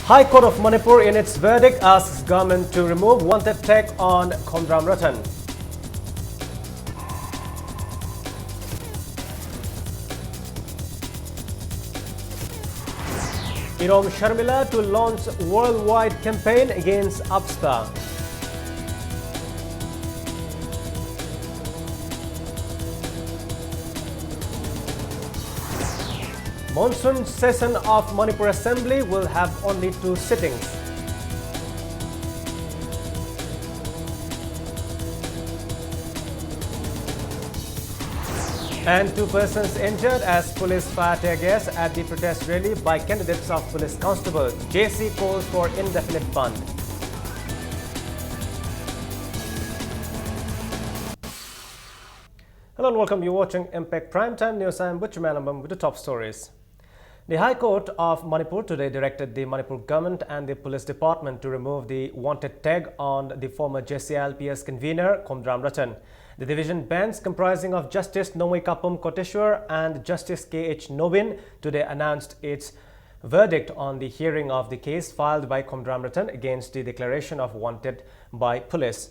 High Court of Manipur in its verdict asks government to remove wanted tag on Khomdram Ratan. Irom Sharmila to launch worldwide campaign against APSPA. Monsoon session of Manipur Assembly will have only 2 sittings. And 2 persons injured as police fire tear gas at the protest rally by candidates of police constable. JC calls for indefinite band. Hello and welcome. You're watching Impact Primetime News. I'm Butcher Malambam with the top stories. The High Court of Manipur today directed the Manipur government and the police department to remove the wanted tag on the former JCLPS convener Khomdram Ratan. The division bench comprising of Justice Nomoi Kapum Koteshwar and Justice K.H. Nobin today announced its verdict on the hearing of the case filed by Khomdram Ratan against the declaration of wanted by police.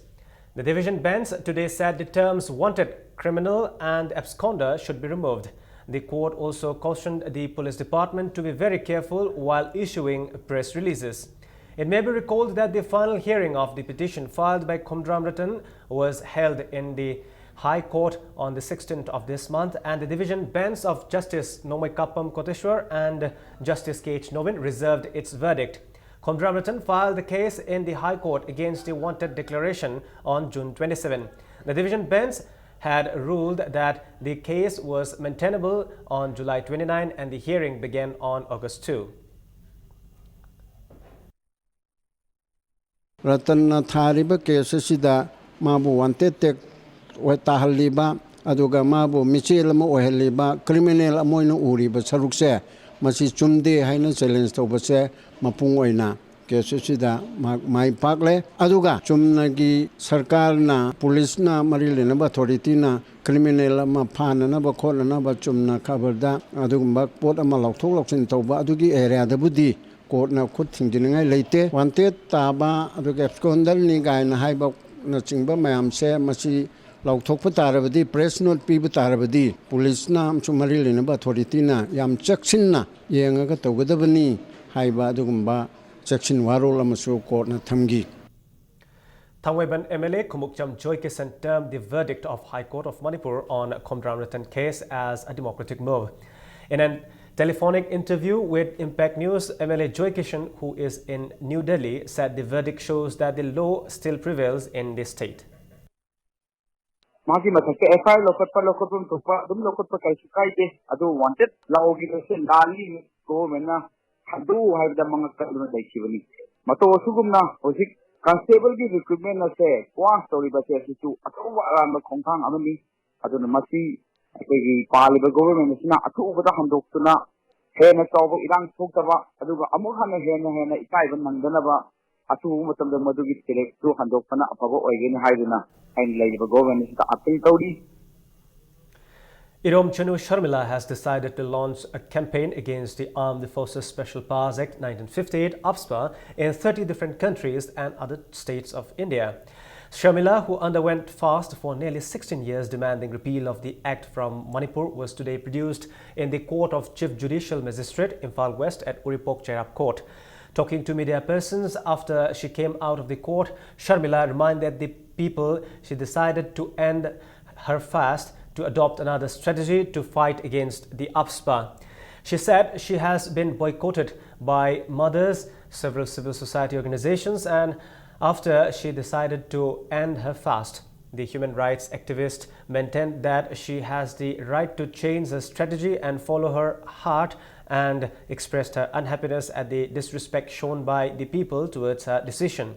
The division bench today said the terms wanted, criminal and absconder should be removed. The court also cautioned the police department to be very careful while issuing press releases. It may be recalled that the final hearing of the petition filed by Khomdram Ratan was held in the High Court on the 16th of this month, and the division bench of Justice Nomoi Kapam Koteshwar and Justice K.H. Novin reserved its verdict. Khomdram Ratan filed the case in the High Court against the wanted declaration on June 27. The division bench had ruled that the case was maintainable on July 29 and the hearing began on August 2. Ratan Thariba case sida mabu wanted tek tahaliba aduga mabu michilamo oheliba criminal amoino uriba sarukse masi chumde haina challenge tobase mapung oina case sida mai pakle aduga chumnagi sarkar na police na marilena authority na criminal ma phana na ba khona na ba chumna khabarda adugumba pot ama lokthok loksin toba adugi area da budi court na khut thingdingai leite wanted taba aduga absconder ni gaina haiba na chingba mayam se masi lokthok tarabadi press note pi tarabadi police na chumari lena ba authority na yam chaksinna yenga togadabani haiba adugumba section warol amasu court na thamgi. Thangweiban MLA Kumukcham Joykesan termed the verdict of High Court of Manipur on Khomdram Ratan case as a democratic move. In an telephonic interview with Impact News, MLA Joykesan, who is in New Delhi, said the verdict shows that the law still prevails in this state. Magi mathake FIR lokatpum thukpa dum lokatpa kaisu kaite adu wanted laogi se dali ko mena hadu haibda mangakaduna daikibani mato sugumna hojik constable ki recruitment na se kwa story ba se su athuwa aramba khongthang amani aduna masi akegi paliba government sina athuwa da handoktuna hena tawba irang thoktaba aduga amuk hana hena ikaiba nangdanaba athuwa matamda madugi select to handokpana afaba oigeni haiduna and like government is appeal tawdi. Irom Chanu Sharmila has decided to launch a campaign against the Armed Forces Special Powers Act 1958 APSPA in 30 different countries and other states of India. Sharmila, who underwent fast for nearly 16 years demanding repeal of the act from Manipur, was today produced in the Court of Chief Judicial Magistrate, Imphal West at Uripok Cherab Court. Talking to media persons after she came out of the court, Sharmila reminded the people she decided to end her fast to adopt another strategy to fight against the APSPA. She said she has been boycotted by mothers, several civil society organizations, and after she decided to end her fast, the human rights activist maintained that she has the right to change her strategy and follow her heart, and expressed her unhappiness at the disrespect shown by the people towards her decision.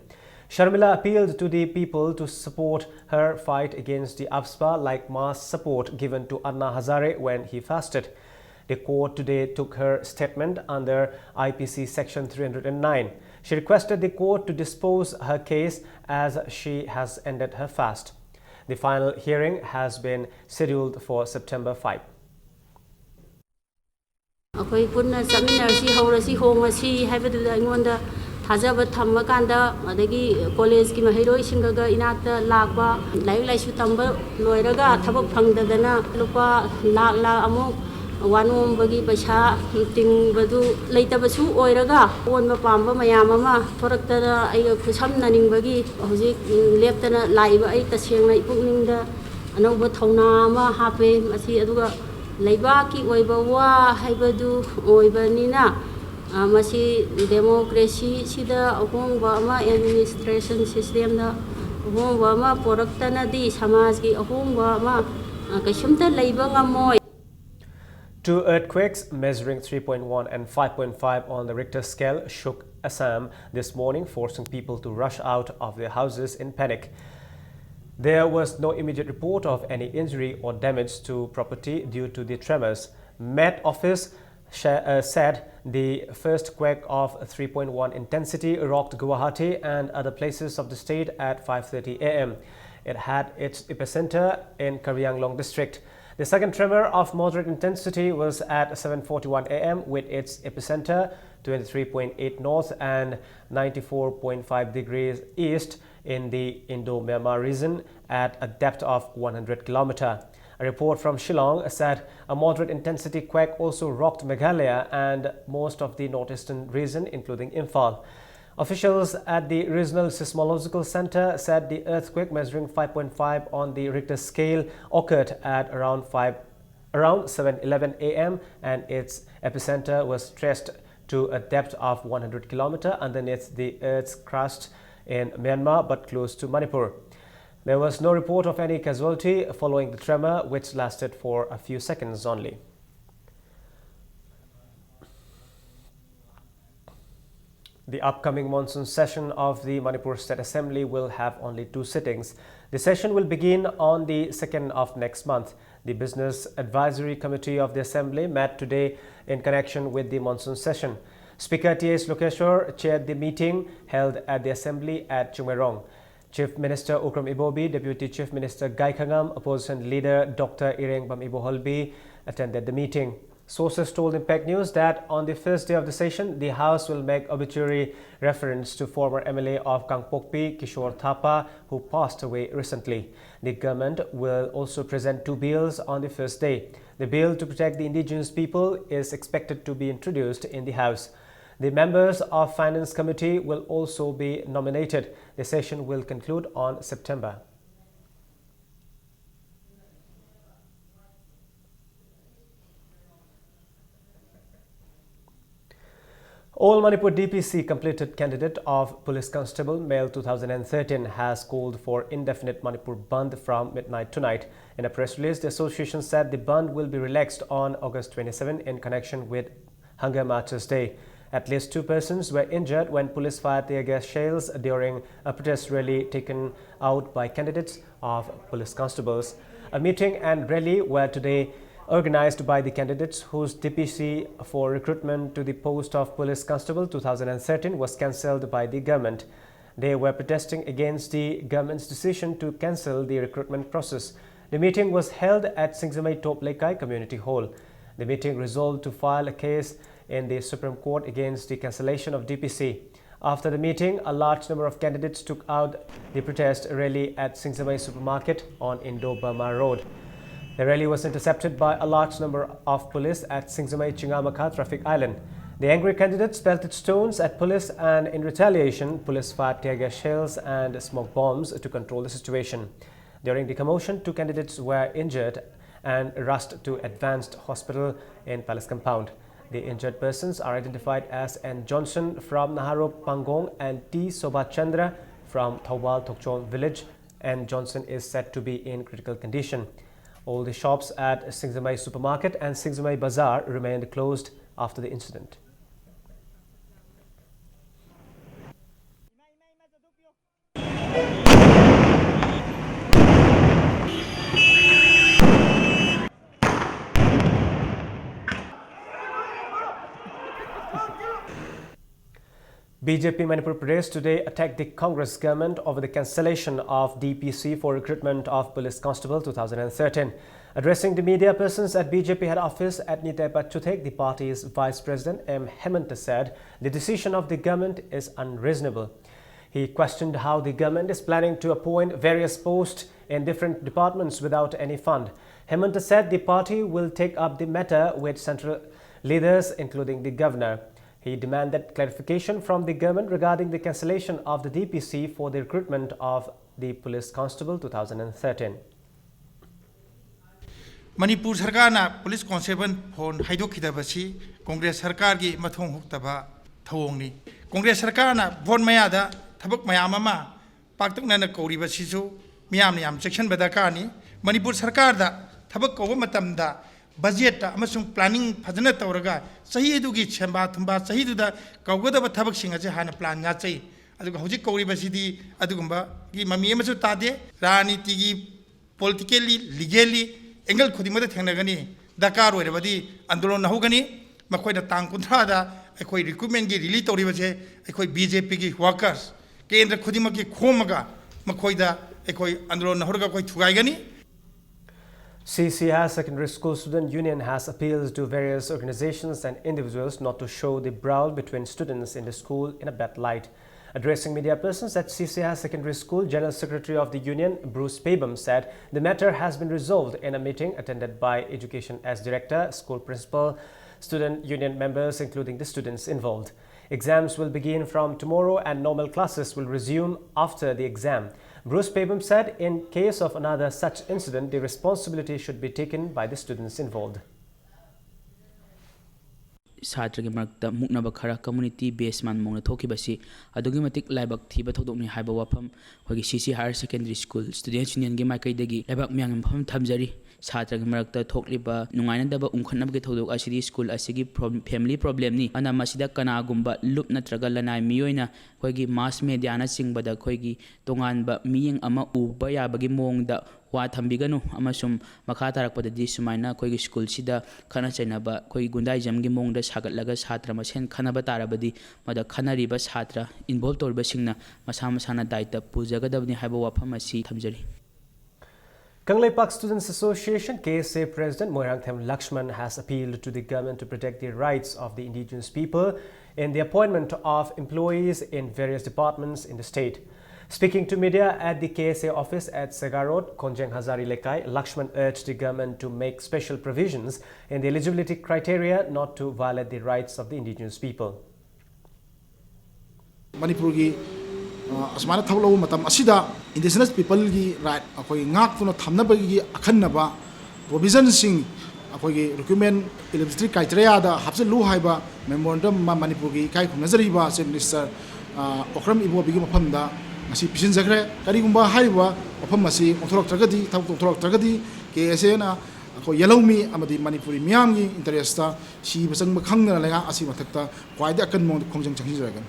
Sharmila appealed to the people to support her fight against the APSPA like mass support given to Anna Hazare when he fasted. The court today took her statement under IPC Section 309. She requested the court to dispose her case as she has ended her fast. The final hearing has been scheduled for September 5. ꯑꯩꯈꯣꯏ ꯄꯨꯟꯅ ꯆꯠꯃꯤꯟꯅꯔꯁꯤ ꯍꯧꯔꯁꯤ ꯍꯣꯡꯉꯁꯤ ꯍꯥꯏꯕꯗꯨꯗ ꯑꯩꯉꯣꯟꯗ ꯊꯥꯖꯕ ꯊꯝꯃꯀꯥꯟꯗ ꯑꯗꯒꯤ ꯀꯣꯂꯦꯖꯀꯤ ꯃꯍꯩꯔꯣꯏꯁꯤꯡꯒ ꯏꯅꯥꯛꯇ ꯂꯥꯛꯄ ꯂꯥꯏꯔꯤꯛ ꯂꯥꯏꯁꯨ ꯇꯝꯕ ꯂꯣꯏꯔꯒ ꯊꯕꯛ ꯐꯪꯗꯗꯅ ꯂꯨꯄꯥ ꯂꯥꯛ ꯑꯃꯨꯛ ꯋꯥꯅꯣꯝꯕꯒꯤ ꯄꯩꯁꯥ ꯇꯤꯡꯕꯗꯨ ꯂꯩꯇꯕꯁꯨ ꯑꯣꯏꯔꯒ ꯑꯣꯟꯕ ꯄꯥꯝꯕ ꯃꯌꯥꯝ ꯑꯃ ꯊꯣꯔꯛꯇꯅ ꯑꯩꯒ ꯈꯨꯠꯁꯝꯅꯅꯤꯡꯕꯒꯤ ꯍꯧꯖꯤꯛ ꯂꯦꯞꯇꯅ ꯂꯥꯛꯏꯕ ꯑꯩ ꯇꯁꯦꯡꯅ ꯄꯨꯛꯅꯤꯡꯗ ꯑꯅꯧꯕ ꯊꯧꯅꯥ ꯑꯃ ꯍꯥꯞꯄꯦ ꯃꯁꯤ ꯑꯗꯨꯒ ꯂꯩꯕꯥꯛꯀꯤ ꯑꯣꯏꯕ ꯋꯥ ꯍꯥꯏꯕꯗꯨ ꯑꯣꯏꯕꯅꯤꯅ ꯃꯁꯤ ꯗꯦꯃꯣꯀ꯭ꯔꯦꯁꯤꯁꯤꯗ ꯑꯍꯣꯡꯕ ꯑꯃ ꯑꯦꯗꯃꯤꯅꯤꯁꯇ꯭ꯔꯦꯁꯟ ꯁꯤꯁꯇꯦꯝꯗ ꯑꯍꯣꯡꯕ ꯑꯃ ꯄꯣꯔꯛꯇꯅꯗꯤ ꯁꯃꯥꯖꯀꯤ ꯑꯍꯣꯡꯕ ꯑꯃ ꯀꯩꯁꯨꯝꯇ ꯂꯩꯕ ꯉꯝꯃꯣꯏ. Two earthquakes measuring 3.1 and 5.5 on the Richter scale shook Assam this morning, forcing people to rush out of their houses in panic. There was no immediate report of any injury or damage to property due to the tremors. Met Office said the first quake of 3.1 intensity rocked Guwahati and other places of the state at 5:30 a.m. It had its epicenter in Karbi-Anglong district. The second tremor of moderate intensity was at 7:41 a.m. with its epicenter 23.8 north and 94.5 degrees east in the Indo-Myanmar region at a depth of 100 km. A report from Shillong said a moderate intensity quake also rocked Meghalaya and most of the northeastern region, including Imphal. Officials at the Regional Seismological Center said the earthquake measuring 5.5 on the Richter scale occurred at around 7:11 a.m. and its epicenter was traced to a depth of 100 km underneath the Earth's crust in Myanmar but close to Manipur. There was no report of any casualty following the tremor, which lasted for a few seconds only. The upcoming monsoon session of the Manipur State Assembly will have only 2 sittings. The session will begin on the 2nd of next month. The Business Advisory Committee of the Assembly met today in connection with the monsoon session. Speaker T.S. Lokeshwar chaired the meeting held at the Assembly at Chumerong. Chief Minister Ukram Ibobi, Deputy Chief Minister Gai Khangam, Opposition Leader Dr. Ireng Bam Iboholbi attended the meeting. Sources told Impact News that on the first day of the session, the House will make obituary reference to former MLA of Kangpokpi, Kishore Thapa, who passed away recently. The government will also present 2 bills on the first day. The bill to protect the indigenous people is expected to be introduced in the House. The members of Finance Committee will also be nominated. The session will conclude on September. All Manipur DPC completed candidate of Police Constable Male 2013 has called for indefinite Manipur Bandh from midnight tonight. In a press release, the association said the Bandh will be relaxed on August 27 in connection with Hunger Marchers Day. At least 2 persons were injured when police fired tear gas shells during a protest rally taken out by candidates of police constables. A meeting and rally were today organized by the candidates whose DPC for recruitment to the post of Police Constable 2013 was cancelled by the government. They were protesting against the government's decision to cancel the recruitment process. The meeting was held at Singsamay Top Lekai Community Hall. The meeting resolved to file a case in the Supreme Court against the cancellation of DPC. After the meeting, a large number of candidates took out the protest rally at Singsamay Supermarket on Indo-Burma Road. The rally was intercepted by a large number of police at Singsamay Chingamaka Traffic Island. The angry candidates pelted stones at police and in retaliation, police fired tear gas shells and smoke bombs to control the situation. During the commotion, 2 candidates were injured and rushed to Advanced Hospital in Palace Compound. The injured persons are identified as N. Johnson from Naharo Pangong and T. Sobachandra from Thawal Thokchon village. N. Johnson is said to be in critical condition. All the shops at Singsamay Supermarket and Singsamay Bazaar remained closed after the incident. BJP Manipur Pradesh today attacked the Congress government over the cancellation of DPC for recruitment of Police Constable 2013. Addressing the media persons at BJP head office at Nitepa Chuthek, the party's Vice President M. Hemanta said the decision of the government is unreasonable. He questioned how the government is planning to appoint various posts in different departments without any fund. Hemanta said the party will take up the matter with central leaders, including the governor. He demanded clarification from the government regarding the cancellation of the DPC for the recruitment of the Police Constable 2013. Manipur Sarkar na Police Constable phone haidokidabasi Congress Sarkar gi mathong huktaba thawongni. Congress Sarkar na phone mayada thabak mayam ama paktakna na kauribasisu miyam ni am section badakani Manipur Sarkar da thabak kawa matamda budget amasung planning phajana tawraga sahi edu gi chemba thumba sahi du da kawgada thabak singa je hana plan nya chai adu hojik kauribasidi adugumba gi mami amasu tade raniti gi politically legally Engel khudimada thengnagani dakar oirabadi andolon nahugani makoida tang kunthada ekoi recruitment gi release toribase ekoi BJP gi workers kendra khudima gi khomaga makoida ekoi andolon nahurga koi thugaigani. CCR Secondary School Student Union has appealed to various organizations and individuals not to show the brawl between students in the school in a bad light. Addressing media persons at CCR Secondary School, General Secretary of the Union, Bruce Pabum, said the matter has been resolved in a meeting attended by Education as Director, School Principal, Student Union members, including the students involved. Exams will begin from tomorrow and normal classes will resume after the exam. Bruce Pabum said in case of another such incident, the responsibility should be taken by the students involved. Satra gi marakta muknaba khara community based man mongna thokibasi adugi matik laibak thiba thodokni haiba wafam hogi CC Higher Secondary School Students Union gi maikai dagi laibak myang pham thamjari Satra gi marakta thokliba nungaina daba umkhanab gi thodok asidi school asigi family problem ni ana masida kana gumba lup natraga lanai miyoina hogi mass media na singbada khoigi tonganba miyeng ama uba yabagi mongda wa thambiganu amasum makha tarakpadadi sumaina koigi school sida khana chainaba koi gundai jamgi mongda sagatlaga satra masen khanaba tarabadi mada khanariba satra involve torba singna masa masana daita pujagadabni haiba wafam asi thamjari. Kangleipak Students Association KSA President Moirangthem Lakshman has appealed to the government to protect the rights of the indigenous people in the appointment of employees in various departments in the state. Speaking to media at the KSA office at Segarod, Konjeng Hazari Lekai, Lakshman urged the government to make special provisions in the eligibility criteria not to violate the rights of the indigenous people. Manipur gi asmana thawlo matam asida indigenous people gi right akoi ngak tuna thamnaba gi akhanaba provision sing akoi gi document eligibility criteria da hapselu haiba memorandum Manipur gi kai khunajari ba Chief Minister Okram Ibo bigi mafamda Masi pisin zakre kari gumba haiba opam masi onthorok tragadi thau onthorok tragadi KSA na ko yelawmi amadi Manipuri miyamgi interesta si basang makhangna lenga asi mathakta kwaida akan mong khongjang changhi.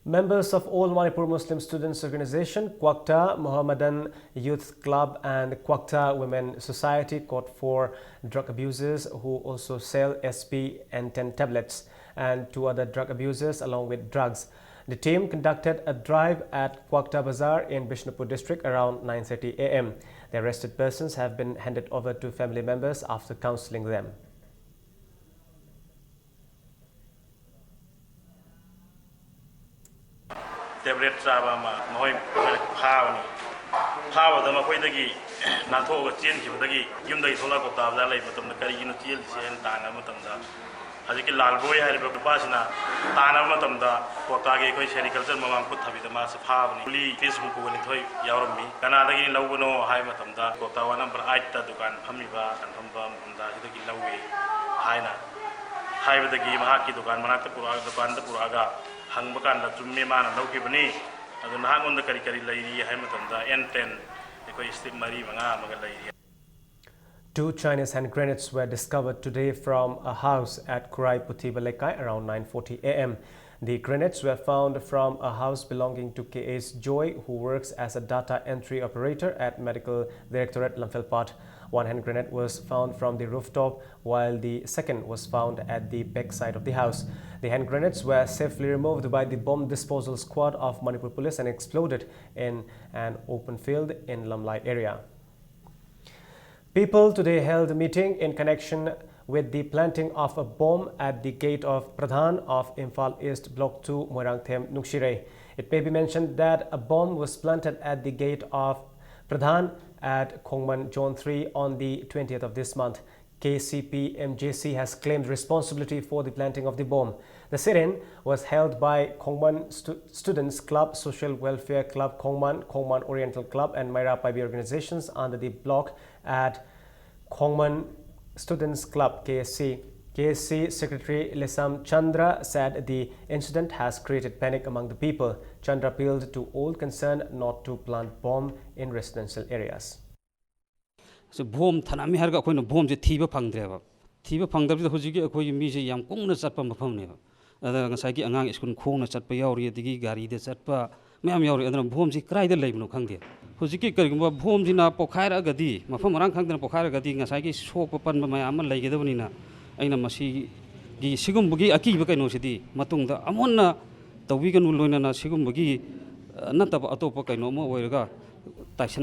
Members of All Manipur Muslim Students Organization, Kwakta Mohammedan Youth Club and Kwakta Women Society caught 4 drug abusers who also sell SP and 10 tablets and 2 other drug abusers along with drugs. The team conducted a drive at Kwakta Bazaar in Bishnupur district around 9:30 a.m. The arrested persons have been handed over to family members after counseling them. Tablet saba ma mahoi phawni phawa da makoi dagi na thoga chen ki dagi yum dagi thola ko ta da lai matam na kari ginu tiel sen ta na matam da Hajiki Lal Boy hari ba pasina tana matam da kota ge koi sericulture mamang put thabi da ma se phawni li Facebook ko ni thoi yawrami kana dagi lawgono hai matam da kota wa number 8 ta dukan phammi ba kan thamba da dagi lawi haina haiba dagi ma ki dukan manakta pura dukan da puraga hang bakan da jumme mana lauki bani adu na ngon da kari kari lairi hai matam da N10 koi step mari manga maga lairi. 2 Chinese hand grenades were discovered today from a house at Kurai Puthiba Lekai around 9:40 a.m. The grenades were found from a house belonging to K.S. Joy, who works as a data entry operator at Medical Directorate Lamphel Pat. One hand grenade was found from the rooftop, while the second was found at the backside of the house. The hand grenades were safely removed by the bomb disposal squad of Manipur Police and exploded in an open field in Lamlai area. People today held a meeting in connection with the planting of a bomb at the gate of Pradhan of Imphal East Block 2, Moirangthem, Nungshirei. It may be mentioned that a bomb was planted at the gate of Pradhan at Khongman Zone 3 on the 20th of this month. KCP MJC has claimed responsibility for the planting of the bomb. The sit-in was held by Khongman Students Club, Social Welfare Club Khongman, Khongman Oriental Club and Maira Paibi organizations under the block at Khongman Students Club KSC. KSC Secretary Lesam Chandra said the incident has created panic among the people. Chandra appealed to all concerned not to plant bomb in residential areas. So bomb thanami harga akoi no bomb je thiba phangdreba thiba phangdabida hojigi akoi mi je yam kongna chatpa mafam ne ada ngasai ki angang school khongna chatpa yauri adigi gari de chatpa mayam yauri adana bomb je krai da leibno khangde hojigi karigumba bomb jina pokhaira gadi mafam rang khangdana pokhaira gadi ngasai ki sokpa panba mayam ma leigedabani na aina masi gi sigumbugi akiba kaino sidi matungda amonna tawiganu loina na sigumbugi nataba atopa kaino mo oiraga Residents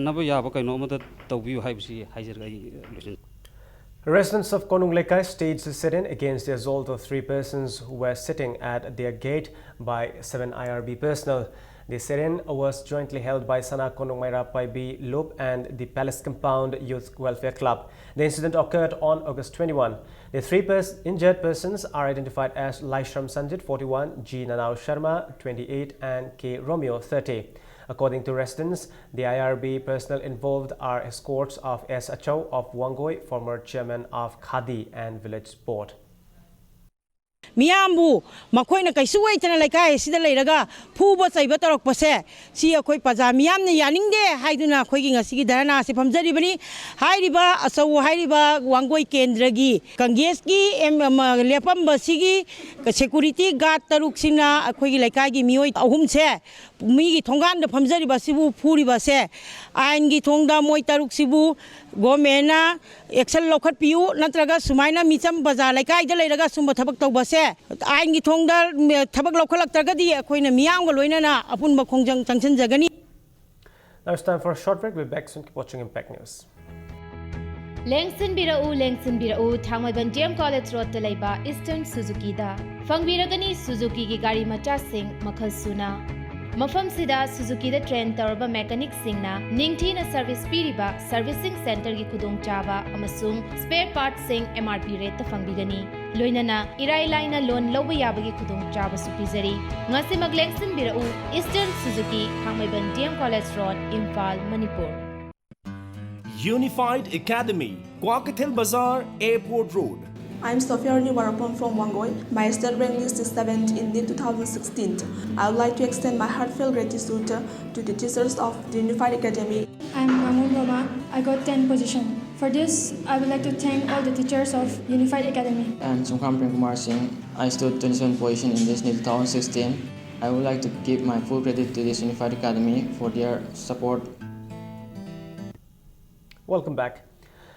of Konung Lekai staged a sit-in against the assault of 3 persons who were sitting at their gate by 7 IRB personnel. The sit-in was jointly held by Sana Konung Maira Paibi Loop and the Palace Compound Youth Welfare Club. The incident occurred on August 21. The 3 injured persons are identified as Laishram Sanjit, 41, G. Nanao Sharma, 28, and K. Romeo, 30. According to residents, the IRB personnel involved are escorts of S. Achau of Wangoi, former chairman of Khadi and Village Board. Miambu makoina kai suwai tana laikai sida leiraga phuba chaiba torok pase si akoi paja miam ne yaningde haiduna khoi gi ngasi gi dharana se phamjari bani hairiba asau hairiba wangoi kendragi congress gi lepam basigi security guard taruk singna akoi gi laikai gi mioi ahum se mi gi thongan da phamjari basibu phuri base ain gi thongda moi taruk sibu gomena action lokhat piu natraga sumaina micham baza laikai da leiraga sumba thabak tawbase ain gi thongda thabak lokhalak targadi akoina miyam ga loinana apunba khongjang changchan jagani. Now it's time for a short break. We'll be back soon. Keep watching Impact News. Lengson Birau Thangmaiban DM College Road ta leiba Eastern Suzuki da fangbiragani Suzuki gi gari macha sing makhal suna Mafam Sida Suzuki the train Taraba mechanic singna Ningtina service piriba servicing center gi kudong chaba amasung spare parts sing MRP rate ta fangbigani loinana irai laina loan loba yabagi kudong chaba supizari ngasi maglengsin birau Eastern Suzuki Thangmaiban DM College Road Imphal Manipur. Unified Academy, Kwakatel Bazaar, Airport Road. I'm Sophia Warapon from Wangoi. My state rank list is 7th in the 2016. I would like to extend my heartfelt gratitude to the teachers of the Unified Academy. I'm Mamun Roma. I got 10th position. For this, I would like to thank all the teachers of Unified Academy. I'm Sungkham Prem Kumar Singh. I stood 27th position in this 2016. I would like to give my full credit to this Unified Academy for their support. Welcome back.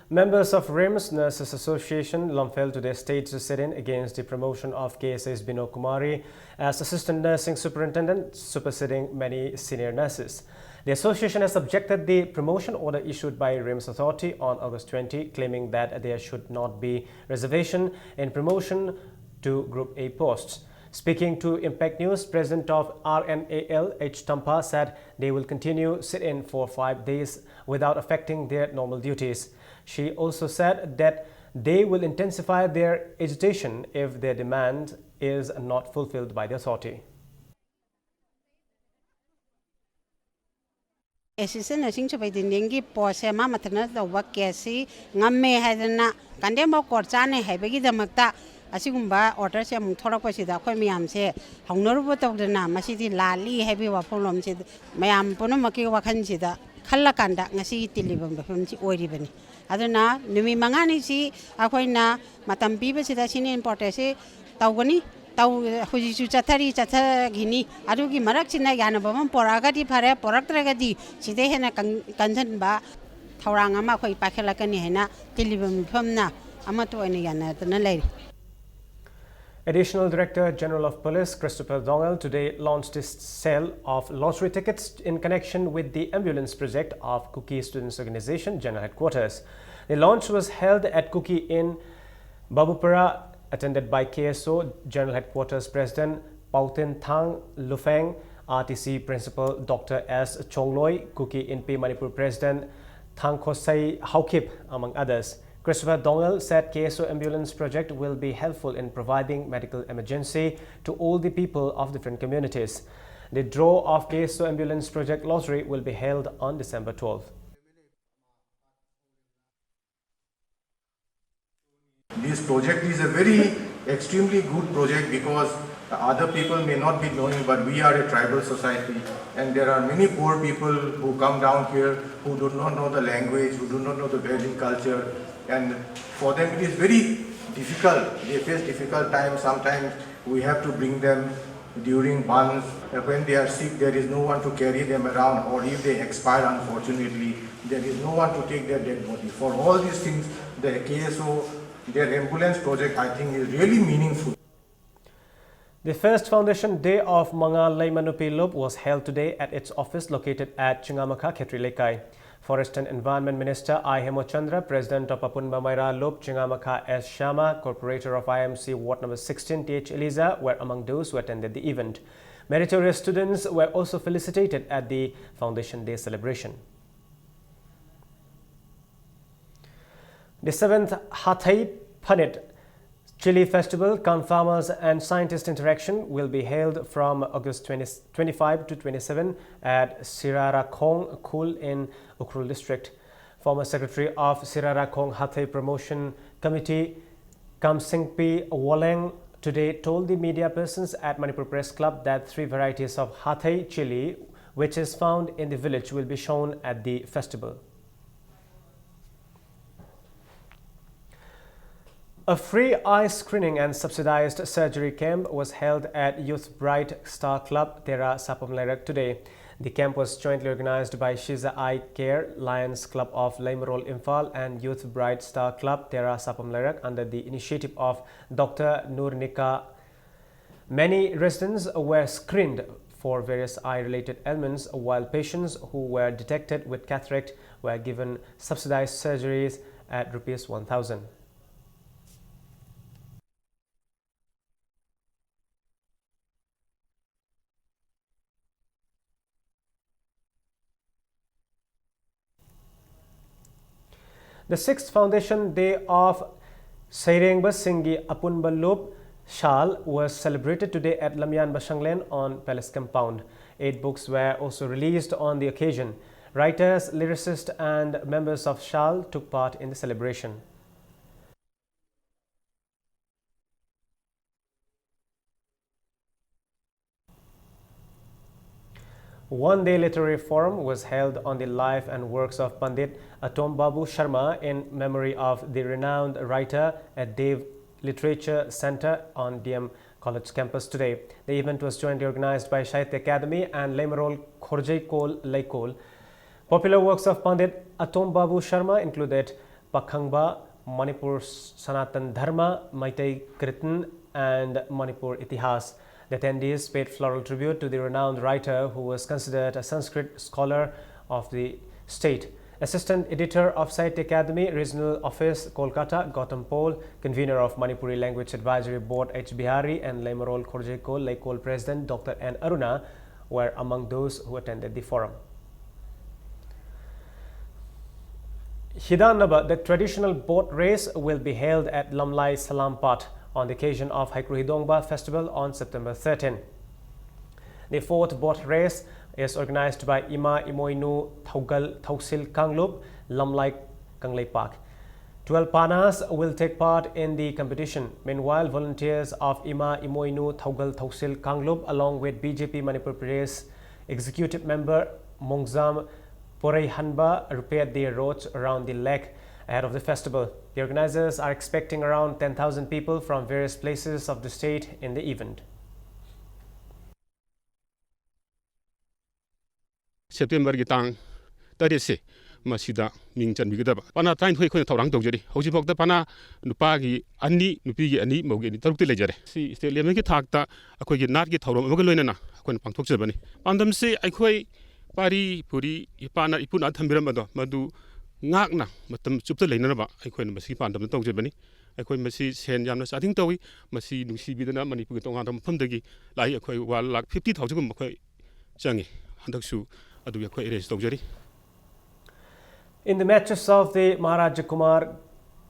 Members of RIMS Nurses Association Lumphel today staged a sit-in against the promotion of KSA's Bino Kumari as Assistant Nursing Superintendent, superseding many senior nurses. The association has objected the promotion order issued by RIMS Authority on August 20, claiming that there should not be reservation in promotion to Group A posts. Speaking to Impact News, President of RNAL, H. Tampa, said they will continue sit-in for 5 days without affecting their normal duties. She also said that they will intensify their agitation if their demand is not fulfilled by the authority. Assistant Nursing Superintendent post ma matana dawa kesi ngamme hadana kandema korchane haibagi damakta asigumba order se amung thorakpasida khoi miyam se hongnorubo tawdana masidi lali haibi wapolom se mayam punamaki wakhan sida khallakanda ngasi tilibam bafamchi oiribani aduna numi mangani si akhoina matam piba sida sini importance se tawgani taw hujisu chathari chathagini adugi marak china yana bam poragati phare poraktragati side hena kanjan ba thawrang ama khoi pakhelakani haina tilibam phamna ama to ani yana tana lai. Additional Director General of Police Christopher Dongle today launched his sale of lottery tickets in connection with the ambulance project of Kuki Students Organization General Headquarters. The launch was held at Kuki in Babupara, attended by KSO General Headquarters President Pautin Thang Lufeng, RTC Principal Dr. S. Chongloi, Kuki INP Manipur President Thang Khosai Haukip, among others. Christopher Dongle said KSO Ambulance Project will be helpful in providing medical emergency to all the people of different communities. The draw of KSO Ambulance Project lottery will be held on December 12th. This project is a very extremely good project because other people may not be knowing, but we are a tribal society and there are many poor people who come down here who do not know the language, who do not know the wedding culture, and for them it is very difficult. They face difficult times. Sometimes we have to bring them during months. When they are sick, there is no one to carry them around, or if they expire unfortunately, there is no one to take their dead body. For all these things, the KSO, their ambulance project, I think is really meaningful. The first Foundation Day of Mangal Laimanupi Lop was held today at its office located at Chingamaka, Khetri Lekai. Forest and Environment Minister I. Hemochandra, President of Apunba Maira Lop, Chingamaka S. Shama, Corporator of IMC Ward number 16 T.H. Eliza were among those who attended the event. Meritorious students were also felicitated at the Foundation Day celebration. The 7th Hathai Panit Chili Festival, Corn Farmers and Scientist Interaction will be held from August 25 to 27 at Sirara Khong Khul in Ukhrul District. Former Secretary of Sirara Khong Hathai Promotion Committee, Kamsingpi Woleng, today told the media persons at Manipur Press Club that 3 varieties of Hathai chili, which is found in the village, will be shown at the festival. A free eye screening and subsidized surgery camp was held at Youth Bright Star Club, Tera Sapamlerak today. The camp was jointly organized by Shiza Eye Care, Lions Club of Laimarol Imphal and Youth Bright Star Club, Tera Sapamlerak under the initiative of Dr. Nurnika. Many residents were screened for various eye-related ailments, while patients who were detected with cataract were given subsidized surgeries at Rs 1,000. The 6th Foundation Day of Sairengba Singhi Apunba Lop Shal was celebrated today at Lamyan Bashanglen on Palace Compound. 8 books were also released on the occasion. Writers, lyricists and members of Shal took part in the celebration. One-day literary forum was held on the life and works of Pandit Atom Babu Sharma in memory of the renowned writer at Dev Literature Center on DM College campus today. The event was jointly organized by Sahitya Academy and Laimarol Khorjaikol Laikol. Popular works of Pandit Atom Babu Sharma included Pakhangba, Manipur Sanatan Dharma, Maitai Kirtan and Manipur Itihas. The attendees paid floral tribute to the renowned writer who was considered a Sanskrit scholar of the state. Assistant Editor of Sahitya Academy, Regional Office, Kolkata, Gautam Pol, Convener of Manipuri Language Advisory Board, H. Bihari, and Laimarol Khorjaikol Laikol President, Dr. N. Aruna, were among those who attended the forum. Hidanaba, the traditional boat race, will be held at Lamlai Salampat on the occasion of Haikru Hidongba Festival on September 13. The 4th boat race is organized by Ima Imoinu Thaugal Thausil Kanglup, Lamlai Kanglei Park. 12 panas will take part in the competition. Meanwhile, volunteers of Ima Imoinu Thaugal Thausil Kanglup along with BJP Manipur Pradesh Executive Member Mongzam Porei Hanba repaired their roads around the lake ahead of the festival. The organizers are expecting around 10,000 people from various places of the state in the event. September ki tang 30 se masida ming chan bigada pana train thoi khoi thorang dojari hoji bokta pana nupa gi ani nupi gi ani mogi ni taruk te lejare si stadium ki thakta akhoi gi nat gi thorom amag loina na akhoi pangthok jabani pandam se akhoi pari puri ipana ipuna thambiram ado madu ngakna matam chupta leina ba akhoi masi pandam tawjabani akhoi masi sen yamna sathing tawi masi nungsi bidana manipur tonga dam phamdagi lai akhoi 1,50,000 gum akhoi changi handaksu adu akhoi arrange tawjari. In the matches of the Maharaja Kumar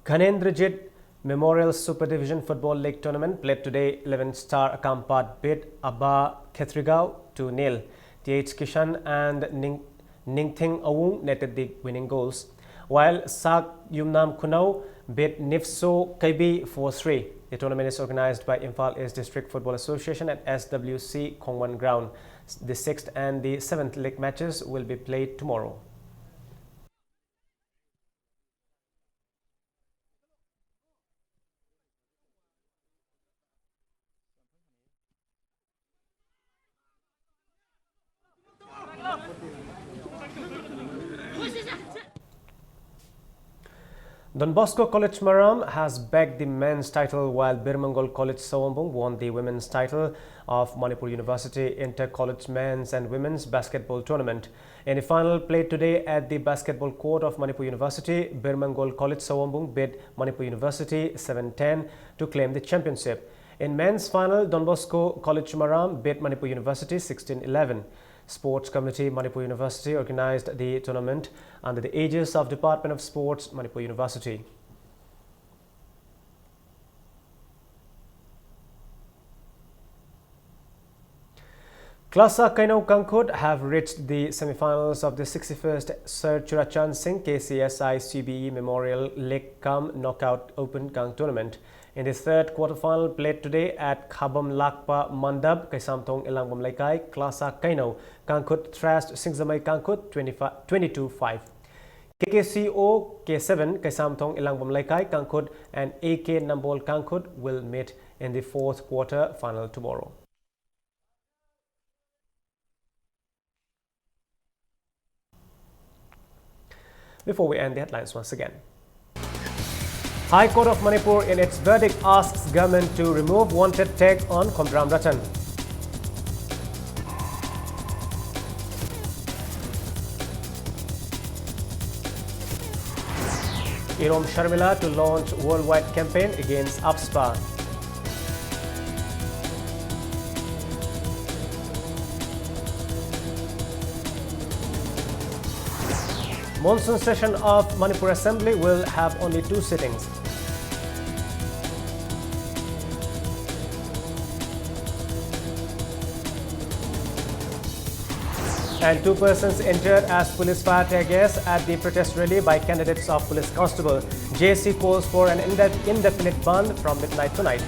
Ghanendrajit Memorial Super Division Football League Tournament played today, 11 Star Akampat beat Abba Khetrigao 2-0. TH Kishan and Ningthing Awung netted the winning goals, while Sak Yumnam Kunau beat Nifso Kaibi 4-3. The tournament is organized by Imphal East District Football Association at SWC Kongwan Ground. The 6th and the 7th league matches will be played tomorrow. Don Bosco College Maram has bagged the men's title, while Birmangol College Sawambung won the women's title of Manipur University Inter-College Men's and Women's Basketball Tournament. In the final played today at the basketball court of Manipur University, Birmangol College Sawambung beat Manipur University 7-10 to claim the championship. In men's final, Don Bosco College Maram beat Manipur University 16-11. Sports Committee Manipur University organized the tournament under the aegis of Department of Sports Manipur University. Klasa Kainau Kangkut have reached the semi-finals of the 61st Sir Churachan Singh KCSI CBE Memorial League Cum Knockout Open Kang Tournament. In the third quarterfinal played today at Khabam Lakpa Mandab, Kaisamthong Elangom Laikai, Klasa Kainau Kangkut thrashed Singzamai Kangkut 22-5. KKCO K7 Kaisamthong Elangom Laikai Kangkut and AK Nambol Kangkut will meet in the fourth quarter final tomorrow. Before we end the headlines once again. High Court of Manipur in its verdict asks government to remove wanted tag on Khomram Ratan. Irom Sharmila to launch worldwide campaign against APSPA. Monsoon session of Manipur Assembly will have only 2 sittings. And 2 persons injured as police fire tear gas at the protest rally by candidates of police constable. JC calls for an indefinite ban from midnight tonight.